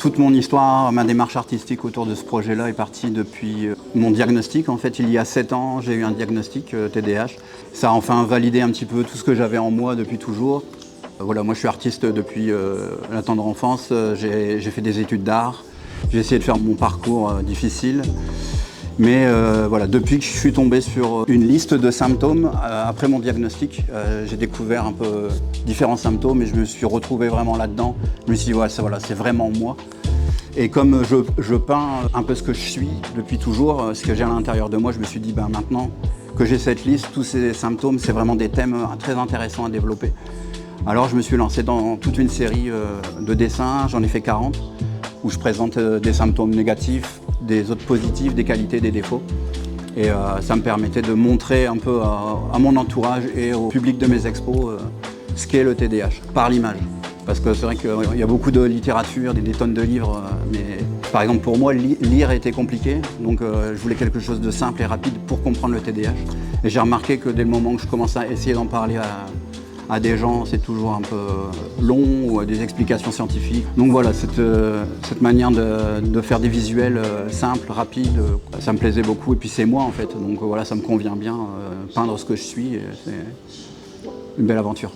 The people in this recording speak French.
Toute mon histoire, ma démarche artistique autour de ce projet-là est partie depuis mon diagnostic. En fait, il y a 7 ans, j'ai eu un diagnostic TDAH. Ça a enfin validé un petit peu tout ce que j'avais en moi depuis toujours. Voilà, moi je suis artiste depuis la tendre enfance. J'ai fait des études d'art. J'ai essayé de faire mon parcours difficile. Mais voilà, depuis que je suis tombé sur une liste de symptômes, après mon diagnostic, j'ai découvert un peu différents symptômes et je me suis retrouvé vraiment là-dedans. Je me suis dit, ouais, voilà, c'est vraiment moi. Et comme je peins un peu ce que je suis depuis toujours, ce que j'ai à l'intérieur de moi, je me suis dit, ben, maintenant que j'ai cette liste, tous ces symptômes, c'est vraiment des thèmes très intéressants à développer. Alors je me suis lancé dans toute une série de dessins, j'en ai fait 40, où je présente des symptômes négatifs, des autres positifs, des qualités, des défauts. Et ça me permettait de montrer un peu à mon entourage et au public de mes expos ce qu'est le TDAH, par l'image. Parce que c'est vrai qu'il y a beaucoup de littérature, des tonnes de livres, mais par exemple pour moi, lire était compliqué, donc je voulais quelque chose de simple et rapide pour comprendre le TDAH. Et j'ai remarqué que dès le moment que je commence à essayer d'en parler à des gens, c'est toujours un peu long, ou des explications scientifiques. Donc voilà, cette manière de faire des visuels simples, rapides, ça me plaisait beaucoup. Et puis c'est moi en fait, donc voilà, ça me convient bien. Peindre ce que je suis, c'est une belle aventure.